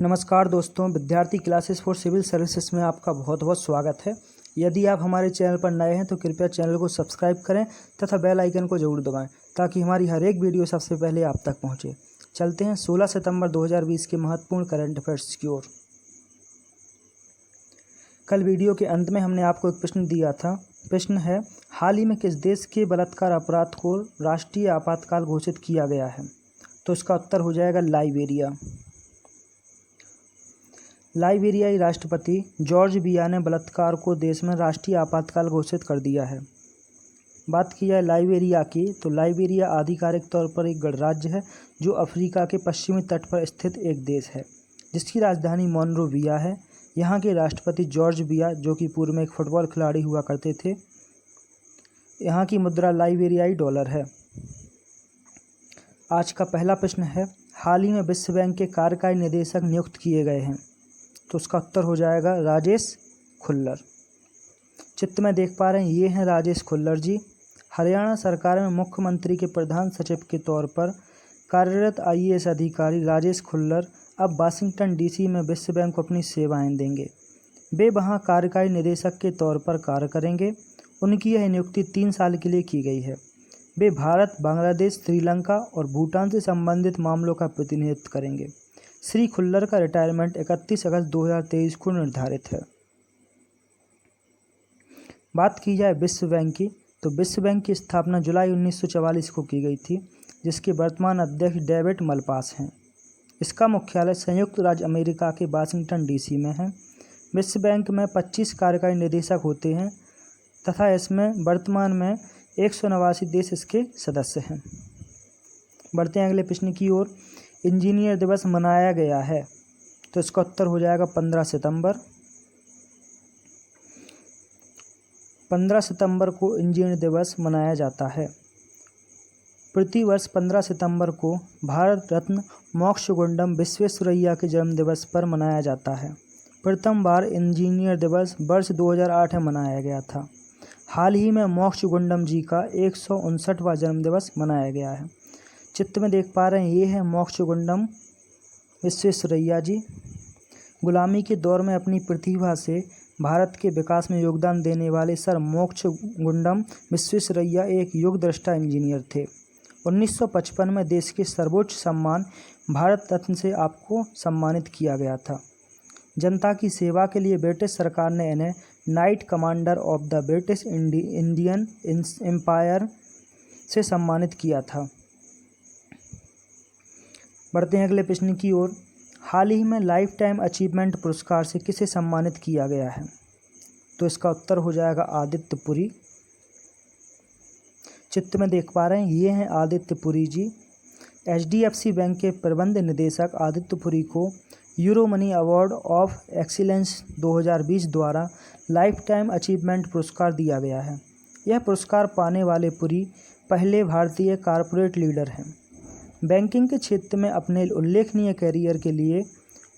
नमस्कार दोस्तों, विद्यार्थी क्लासेस फॉर सिविल सर्विसेज में आपका बहुत बहुत स्वागत है। यदि आप हमारे चैनल पर नए हैं तो कृपया चैनल को सब्सक्राइब करें तथा बेल आइकन को जरूर दबाएं ताकि हमारी हर एक वीडियो सबसे पहले आप तक पहुंचे। चलते हैं 16 सितंबर 2020 के महत्वपूर्ण करंट अफेयर्स की ओर। कल वीडियो के अंत में हमने आपको एक प्रश्न दिया था। प्रश्न है, हाल ही में किस देश के बलात्कार अपराध को राष्ट्रीय आपातकाल घोषित किया गया है? तो इसका उत्तर हो जाएगा लाइबेरिया। लाइबेरियाई राष्ट्रपति जॉर्ज बिया ने बलात्कार को देश में राष्ट्रीय आपातकाल घोषित कर दिया है। बात की जाए लाइबेरिया की, तो लाइबेरिया आधिकारिक तौर पर एक गणराज्य है जो अफ्रीका के पश्चिमी तट पर स्थित एक देश है, जिसकी राजधानी मोनरोविया है। यहाँ के राष्ट्रपति जॉर्ज बिया, जो कि पूर्व में एक फुटबॉल खिलाड़ी हुआ करते थे। यहाँ की मुद्रा लाइबेरियाई डॉलर है। आज का पहला प्रश्न है, हाल ही में विश्व बैंक के कार्यकारी निदेशक नियुक्त किए गए हैं? तो उसका उत्तर हो जाएगा राजेश खुल्लर। चित्र में देख पा रहे हैं, ये हैं राजेश खुल्लर जी। हरियाणा सरकार में मुख्यमंत्री के प्रधान सचिव के तौर पर कार्यरत आईएएस अधिकारी राजेश खुल्लर अब वाशिंगटन डीसी में विश्व बैंक को अपनी सेवाएं देंगे। वे वहां कार्यकारी निदेशक के तौर पर कार्य करेंगे। उनकी यह नियुक्ति 3 साल के लिए की गई है। वे भारत, बांग्लादेश, श्रीलंका और भूटान से संबंधित मामलों का प्रतिनिधित्व करेंगे। श्री खुल्लर का रिटायरमेंट 31 अगस्त 2023 को निर्धारित है। बात की जाए विश्व बैंक की, तो विश्व बैंक की स्थापना जुलाई 1944 को की गई थी, जिसके वर्तमान अध्यक्ष डेविड मलपास हैं। इसका मुख्यालय संयुक्त राज्य अमेरिका के वाशिंगटन डीसी में है। विश्व बैंक में 25 कार्यकारी निदेशक होते हैं तथा इसमें वर्तमान में 189 देश इसके सदस्य हैं। बढ़ते हैं अगले प्रश्न की ओर। इंजीनियर दिवस मनाया गया है? तो इसका उत्तर हो जाएगा 15 सितंबर। 15 सितंबर को इंजीनियर दिवस मनाया जाता है। प्रतिवर्ष 15 सितंबर को भारत रत्न मोक्षगुंडम विश्वेश्वरैया के जन्म दिवस पर मनाया जाता है। प्रथम बार इंजीनियर दिवस वर्ष 2008 में मनाया गया था। हाल ही में मोक्षगुंडम जी का 159वां जन्म दिवस मनाया गया है। चित्र में देख पा रहे हैं, ये है मोक्षगुंडम विश्वेश्वरैया जी। गुलामी के दौर में अपनी प्रतिभा से भारत के विकास में योगदान देने वाले सर मोक्षगुंडम विश्वेश्वरैया एक युग दृष्टा इंजीनियर थे। 1955 में देश के सर्वोच्च सम्मान भारत रत्न से आपको सम्मानित किया गया था। जनता की सेवा के लिए ब्रिटिश सरकार ने इन्हें knight commander of the British Indian empire से सम्मानित किया था। बढ़ते हैं अगले प्रश्न की ओर। हाल ही में लाइफ टाइम अचीवमेंट पुरस्कार से किसे सम्मानित किया गया है? तो इसका उत्तर हो जाएगा आदित्य पुरी। चित्र में देख पा रहे हैं, ये हैं आदित्य पुरी जी। HDFC बैंक के प्रबंध निदेशक आदित्य पुरी को euro money award of excellence 2020 द्वारा लाइफ टाइम अचीवमेंट पुरस्कार दिया गया है। यह पुरस्कार पाने वाले पुरी पहले भारतीय कॉरपोरेट लीडर हैं। बैंकिंग के क्षेत्र में अपने उल्लेखनीय कैरियर के लिए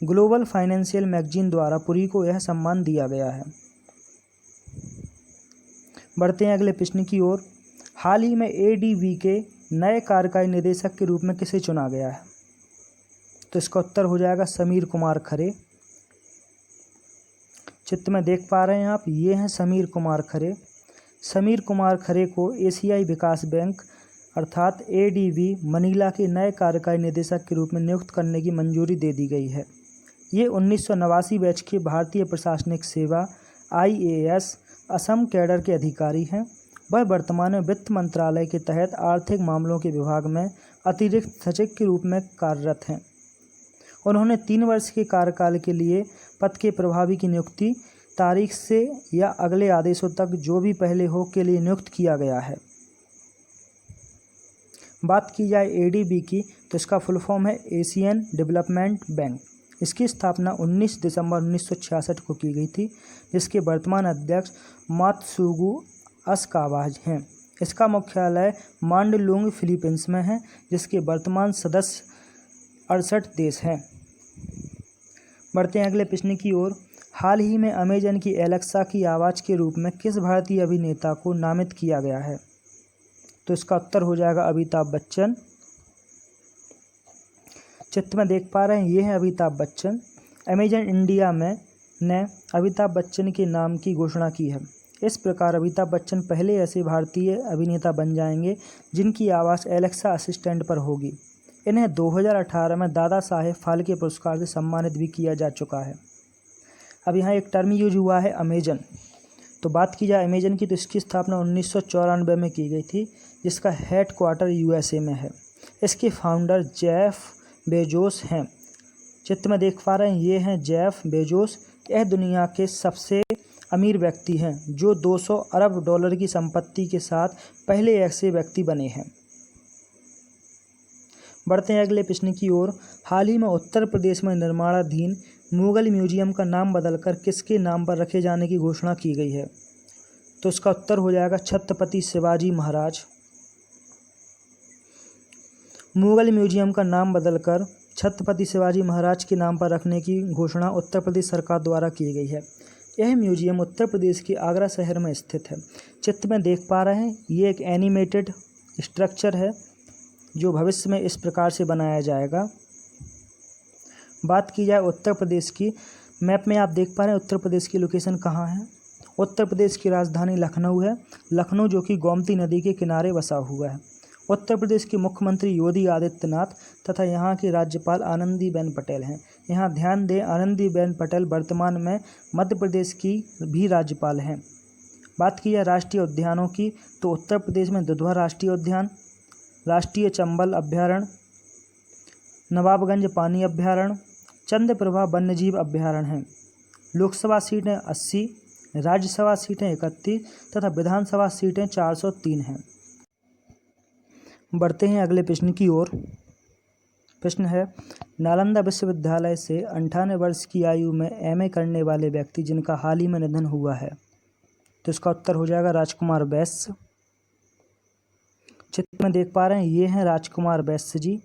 ग्लोबल फाइनेंशियल मैगजीन द्वारा पुरी को यह सम्मान दिया गया है। बढ़ते हैं अगले प्रश्न की ओर। हाल ही में ADB के नए कार्यकारी निदेशक के रूप में किसे चुना गया है? तो इसका उत्तर हो जाएगा समीर कुमार खरे। चित्र में देख पा रहे हैं आप, ये हैं समीर कुमार खरे। समीर कुमार खरे को एशियाई विकास बैंक अर्थात ADB मनीला के नए कार्यकारी निदेशक के रूप में नियुक्त करने की मंजूरी दे दी गई है। ये 1989 बैच के भारतीय प्रशासनिक सेवा IAS असम कैडर के अधिकारी हैं। वह वर्तमान में वित्त मंत्रालय के तहत आर्थिक मामलों के विभाग में अतिरिक्त सचिव के रूप में कार्यरत हैं। उन्होंने 3 वर्ष के कार्यकाल के लिए पद के प्रभारी की नियुक्ति तारीख से या अगले आदेशों तक जो भी पहले हो के लिए नियुक्त किया गया है। बात की जाए ADB की, तो इसका फुल फॉर्म है एशियन डेवलपमेंट बैंक। इसकी स्थापना 19 दिसंबर 1966 को की गई थी, जिसके वर्तमान अध्यक्ष मात्सुगु असाकावा हैं। इसका मुख्यालय मांडलुंग फिलीपींस में है, जिसके वर्तमान सदस्य 68 देश हैं। बढ़ते हैं अगले प्रश्न की ओर। हाल ही में अमेजन की एलेक्सा की आवाज़ के रूप में किस भारतीय अभिनेता को नामित किया गया है? तो इसका उत्तर हो जाएगा अमिताभ बच्चन। चित्र में देख पा रहे हैं ये हैं अमिताभ बच्चन। अमेजन इंडिया में ने अमिताभ बच्चन के नाम की घोषणा की है। इस प्रकार अमिताभ बच्चन पहले ऐसे भारतीय अभिनेता बन जाएंगे जिनकी आवाज़ एलेक्सा असिस्टेंट पर होगी। इन्हें 2018 में दादा साहेब फाल्के पुरस्कार से सम्मानित भी किया जा चुका है। अब यहाँ एक टर्म यूज हुआ है अमेजन। तो बात की जाए अमेजन की तो इसकी स्थापना 1994 में की गई थी, जिसका हेड क्वार्टर यूएसए में है। इसके फाउंडर जेफ बेजोस हैं। चित्र में देख पा रहे हैं ये हैं जेफ बेजोस। यह दुनिया के सबसे अमीर व्यक्ति हैं जो 200 अरब डॉलर की संपत्ति के साथ पहले ऐसे व्यक्ति बने हैं। बढ़ते हैं अगले प्रश्न की ओर। हाल ही में उत्तर प्रदेश में निर्माणाधीन मुगल म्यूजियम का नाम बदलकर किसके नाम पर रखे जाने की घोषणा की गई है? तो इसका उत्तर हो जाएगा छत्रपति शिवाजी महाराज। मुगल म्यूजियम का नाम बदलकर छत्रपति शिवाजी महाराज के नाम पर रखने की घोषणा उत्तर प्रदेश सरकार द्वारा की गई है। यह म्यूजियम उत्तर प्रदेश के आगरा शहर में स्थित है। चित्र में देख पा रहे हैं ये एक एनिमेटेड स्ट्रक्चर है जो भविष्य में इस प्रकार से बनाया जाएगा। बात की जाए उत्तर प्रदेश की, मैप में आप देख पा रहे हैं उत्तर प्रदेश की लोकेशन कहाँ है। उत्तर प्रदेश की राजधानी लखनऊ है। लखनऊ जो कि गोमती नदी के किनारे बसा हुआ है। उत्तर प्रदेश के मुख्यमंत्री योगी आदित्यनाथ तथा यहाँ की राज्यपाल आनंदीबेन पटेल हैं। यहाँ ध्यान दें आनंदीबेन पटेल वर्तमान में मध्य प्रदेश की भी राज्यपाल हैं। बात की जाए राष्ट्रीय उद्यानों की तो उत्तर प्रदेश में दुधवा राष्ट्रीय उद्यान, राष्ट्रीय चंबल अभ्यारण्य, नवाबगंज पानी अभ्यारण्य, चंद्रप्रभा वन्यजीव अभ्यारण्य हैं। लोकसभा सीटें 80, राज्यसभा सीटें 31 तथा विधानसभा सीटें 403 हैं। बढ़ते हैं अगले प्रश्न की ओर। प्रश्न है नालंदा विश्वविद्यालय से 98 वर्ष की आयु में एमए करने वाले व्यक्ति जिनका हाल ही में निधन हुआ है, तो इसका उत्तर हो जाएगा राजकुमार वैश्य। चित्र में देख पा रहे हैं ये हैं राजकुमार वैश्य जी।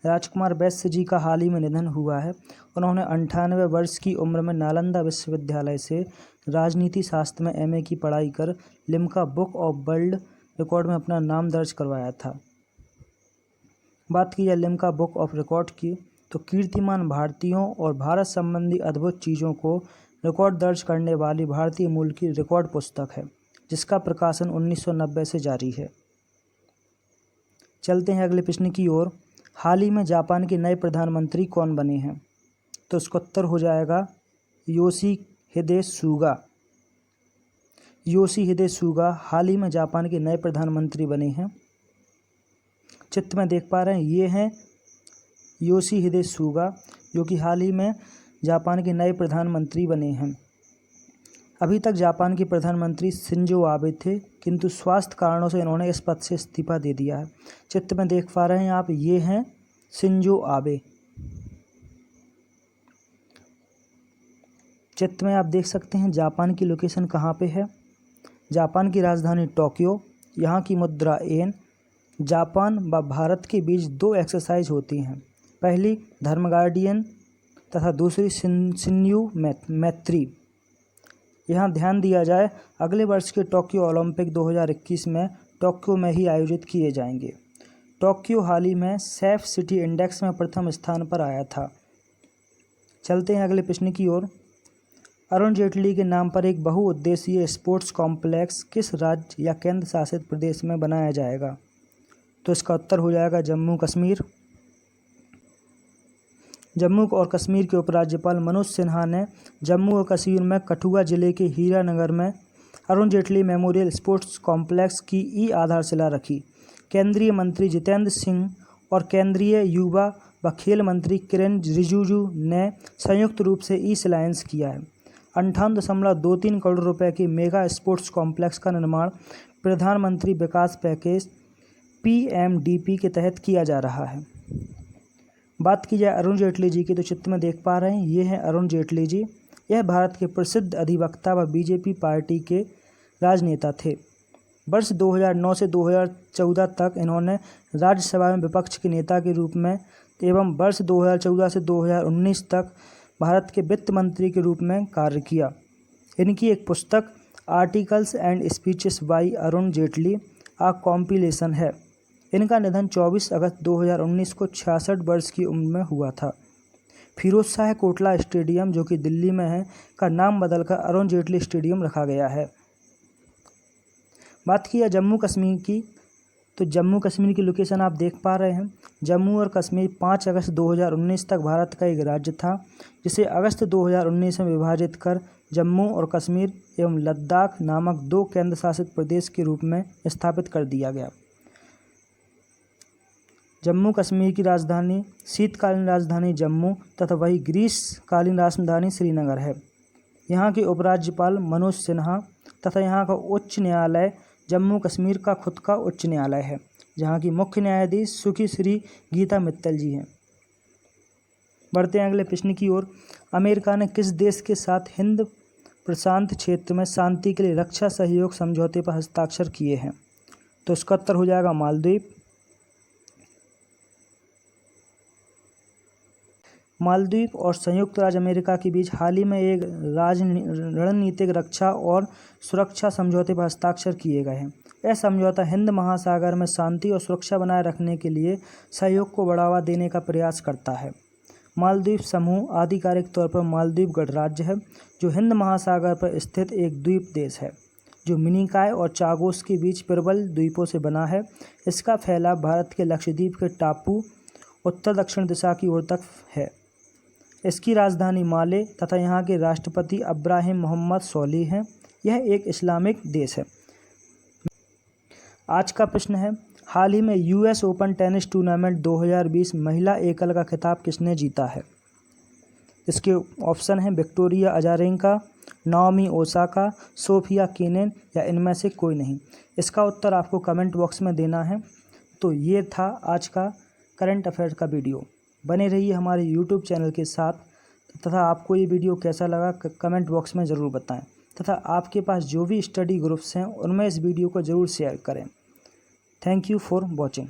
राजकुमार वैश्य जी का हाल ही में निधन हुआ है। उन्होंने 98 वर्ष की उम्र में नालंदा विश्वविद्यालय से राजनीति शास्त्र में एमए की पढ़ाई कर Limca book of world record में अपना नाम दर्ज करवाया था। बात की जाए लिम्का बुक ऑफ रिकॉर्ड की तो कीर्तिमान भारतीयों और भारत संबंधी अद्भुत चीज़ों को रिकॉर्ड दर्ज करने वाली भारतीय मूल की रिकॉर्ड पुस्तक है, जिसका प्रकाशन 1990 से जारी है। चलते हैं अगले प्रश्न की ओर। हाल ही में जापान के नए प्रधानमंत्री कौन बने हैं? तो इसका उत्तर हो जाएगा योशिहिदे सुगा। योशिहिदे सुगा हाल ही में जापान के नए प्रधानमंत्री बने हैं। चित्र में देख पा रहे हैं ये हैं योशिहिदे सुगा जो कि हाल ही में जापान के नए प्रधानमंत्री बने हैं। अभी तक जापान के प्रधानमंत्री शिंजो आबे थे, किंतु स्वास्थ्य कारणों से इन्होंने इस पद से इस्तीफा दे दिया है। चित्र में देख पा रहे हैं आप ये हैं शिंजो आबे। चित्र में आप देख सकते हैं जापान की लोकेशन कहाँ पे है। जापान की राजधानी टोक्यो, यहाँ की मुद्रा येन। जापान व भारत के बीच 2 एक्सरसाइज होती हैं, पहली धर्म गार्डियन तथा दूसरी शिन्यू मैत्री। यहाँ ध्यान दिया जाए अगले वर्ष के टोक्यो ओलंपिक 2021 में टोक्यो में ही आयोजित किए जाएंगे। टोक्यो हाल ही में सेफ सिटी इंडेक्स में प्रथम स्थान पर आया था। चलते हैं अगले प्रश्न की ओर। अरुण जेटली के नाम पर एक बहुउद्देशीय स्पोर्ट्स कॉम्प्लेक्स किस राज्य या केंद्र शासित प्रदेश में बनाया जाएगा? तो इसका उत्तर हो जाएगा जम्मू कश्मीर। जम्मू और कश्मीर के उपराज्यपाल मनोज सिन्हा ने जम्मू और कश्मीर में कठुआ जिले के हीरानगर में Arun Jaitley memorial sports complex की ई आधारशिला रखी। केंद्रीय मंत्री जितेंद्र सिंह और केंद्रीय युवा व खेल मंत्री किरेन रिजिजू ने संयुक्त रूप से ई शिलान्यास किया है। 58.23 करोड़ रुपए के मेगा स्पोर्ट्स कॉम्प्लेक्स का निर्माण प्रधानमंत्री विकास पैकेज PMDP के तहत किया जा रहा है। बात की जाए अरुण जेटली जी की तो चित्र में देख पा रहे हैं ये हैं अरुण जेटली जी। यह भारत के प्रसिद्ध अधिवक्ता व बीजेपी पार्टी के राजनेता थे। वर्ष 2009 से 2014 तक इन्होंने राज्यसभा में विपक्ष के नेता के रूप में एवं वर्ष 2014 से 2019 तक भारत के वित्त मंत्री के रूप में कार्य किया। इनकी एक पुस्तक articles and speeches by Arun Jaitley a compilation है। इनका निधन 24 अगस्त 2019 को 66 वर्ष की उम्र में हुआ था। फिरोज शाह कोटला स्टेडियम, जो कि दिल्ली में है, का नाम बदलकर अरुण जेटली स्टेडियम रखा गया है। बात की है जम्मू कश्मीर की, तो जम्मू कश्मीर की लोकेशन आप देख पा रहे हैं। जम्मू और कश्मीर 5 अगस्त 2019 तक भारत का एक राज्य था, जिसे अगस्त 2019 में विभाजित कर जम्मू और कश्मीर एवं लद्दाख नामक 2 केंद्र शासित प्रदेश के रूप में स्थापित कर दिया गया। जम्मू कश्मीर की राजधानी, शीतकालीन राजधानी जम्मू तथा वही ग्रीष्मकालीन राजधानी श्रीनगर है। यहाँ के उपराज्यपाल मनोज सिन्हा तथा यहाँ का उच्च न्यायालय जम्मू कश्मीर का खुद का उच्च न्यायालय है, जहाँ की मुख्य न्यायाधीश सुखी श्री गीता मित्तल जी हैं। बढ़ते हैं अगले प्रश्न की ओर। अमेरिका ने किस देश के साथ हिंद प्रशांत क्षेत्र में शांति के लिए रक्षा सहयोग समझौते पर हस्ताक्षर किए हैं? तो इसका उत्तर हो जाएगा मालदीव। मालदीव और संयुक्त राज्य अमेरिका के बीच हाल ही में एक रणनीतिक रक्षा और सुरक्षा समझौते पर हस्ताक्षर किए गए हैं। यह समझौता हिंद महासागर में शांति और सुरक्षा बनाए रखने के लिए सहयोग को बढ़ावा देने का प्रयास करता है। मालदीव समूह आधिकारिक तौर पर मालदीव गणराज्य है, जो हिंद महासागर पर स्थित एक द्वीप देश है, जो मिनिकॉय और चागोस के बीच प्रबल द्वीपों से बना है। इसका फैलाव भारत के लक्षद्वीप के टापू उत्तर दक्षिण दिशा की ओर तक है। इसकी राजधानी माले तथा यहाँ के राष्ट्रपति इब्राहिम मोहम्मद सोलिह हैं। यह एक इस्लामिक देश है। आज का प्रश्न है, हाल ही में यूएस ओपन टेनिस टूर्नामेंट 2020 महिला एकल का खिताब किसने जीता है? इसके ऑप्शन हैं Victoria Azarenka, Naomi Osaka, Sofia Kenin या इनमें से कोई नहीं। इसका उत्तर आपको कमेंट बॉक्स में देना है। तो ये था आज का करंट अफेयर का वीडियो। बने रहिए हमारे यूट्यूब चैनल के साथ तथा आपको ये वीडियो कैसा लगा कमेंट बॉक्स में ज़रूर बताएं तथा आपके पास जो भी स्टडी ग्रुप्स हैं उनमें इस वीडियो को ज़रूर शेयर करें। Thank you for watching.